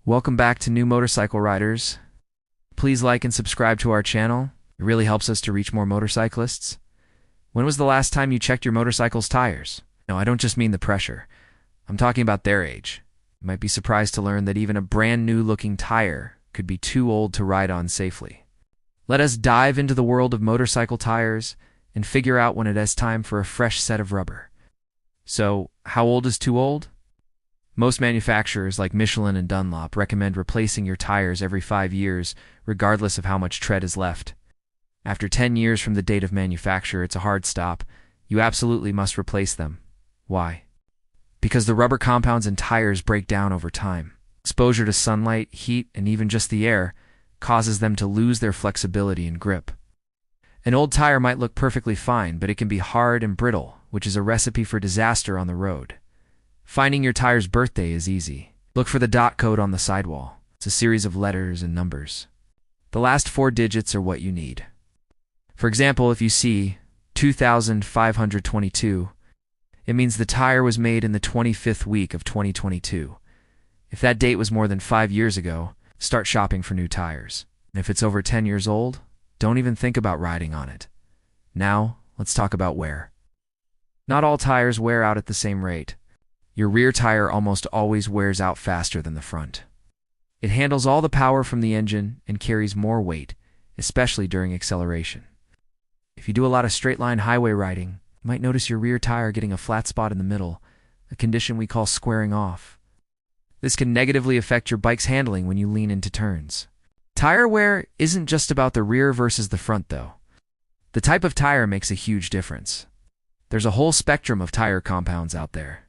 Welcome back to New Motorcycle Riders. Please like and subscribe to our channel. It really helps us to reach more motorcyclists. When was the last time you checked your motorcycle's tires? No, I don't just mean the pressure. I'm talking about their age. You might be surprised to learn that even a brand new looking tire could be too old to ride on safely. Let us dive into the world of motorcycle tires and figure out when it is time for a fresh set of rubber. So, how old is too old? Most manufacturers like Michelin and Dunlop recommend replacing your tires every 5 years, regardless of how much tread is left. After 10 years from the date of manufacture, it's a hard stop. You absolutely must replace them. Why? Because the rubber compounds in tires break down over time. Exposure to sunlight, heat, and even just the air causes them to lose their flexibility and grip. An old tire might look perfectly fine, but it can be hard and brittle, which is a recipe for disaster on the road. Finding your tire's birthday is easy. Look for the dot code on the sidewall. It's a series of letters and numbers. The last 4 digits are what you need. For example, if you see 2522, it means the tire was made in the 25th week of 2022. If that date was more than 5 years ago, start shopping for new tires. And if it's over 10 years old, don't even think about riding on it. Now, let's talk about wear. Not all tires wear out at the same rate. Your rear tire almost always wears out faster than the front. It handles all the power from the engine and carries more weight, especially during acceleration. If you do a lot of straight-line highway riding, you might notice your rear tire getting a flat spot in the middle, a condition we call squaring off. This can negatively affect your bike's handling when you lean into turns. Tire wear isn't just about the rear versus the front, though. The type of tire makes a huge difference. There's a whole spectrum of tire compounds out there.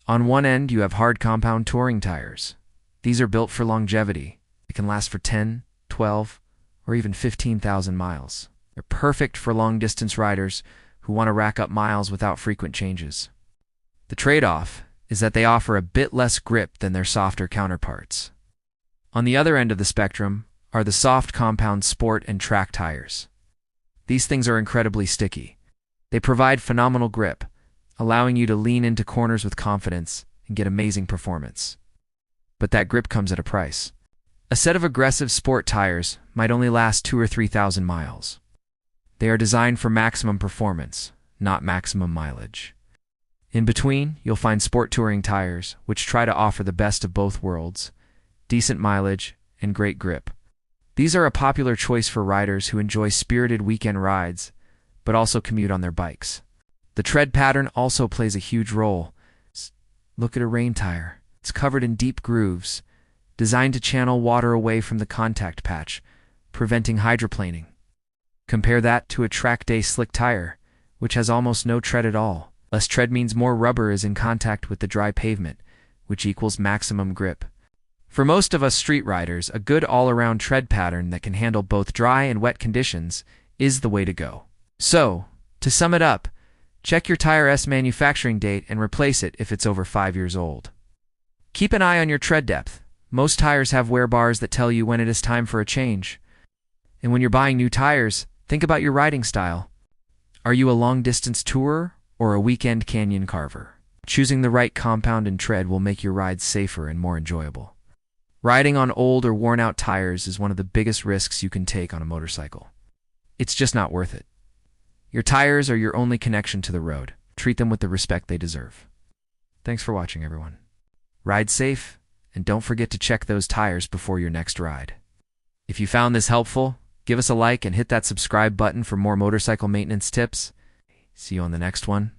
On one end, you have hard compound touring tires. These are built for longevity. They can last for 10, 12, or even 15,000 miles. They're perfect for long-distance riders who want to rack up miles without frequent changes. The trade-off is that they offer a bit less grip than their softer counterparts. On the other end of the spectrum are the soft compound sport and track tires. These things are incredibly sticky. They provide phenomenal grip, allowing you to lean into corners with confidence and get amazing performance. But that grip comes at a price. A set of aggressive sport tires might only last 2,000 or 3,000 miles. They are designed for maximum performance, not maximum mileage. In between, you'll find sport touring tires, which try to offer the best of both worlds, decent mileage and great grip. These are a popular choice for riders who enjoy spirited weekend rides, but also commute on their bikes. The tread pattern also plays a huge role. Look at a rain tire. It's covered in deep grooves, designed to channel water away from the contact patch, preventing hydroplaning. Compare that to a track day slick tire, which has almost no tread at all. Less tread means more rubber is in contact with the dry pavement, which equals maximum grip. For most of us street riders, a good all-around tread pattern that can handle both dry and wet conditions is the way to go. So, to sum it up, check your tire's manufacturing date and replace it if it's over 5 years old. Keep an eye on your tread depth. Most tires have wear bars that tell you when it is time for a change. And when you're buying new tires, think about your riding style. Are you a long-distance tourer or a weekend canyon carver? Choosing the right compound and tread will make your rides safer and more enjoyable. Riding on old or worn-out tires is one of the biggest risks you can take on a motorcycle. It's just not worth it. Your tires are your only connection to the road. Treat them with the respect they deserve. Thanks for watching, everyone. Ride safe, and don't forget to check those tires before your next ride. If you found this helpful, give us a like and hit that subscribe button for more motorcycle maintenance tips. See you on the next one.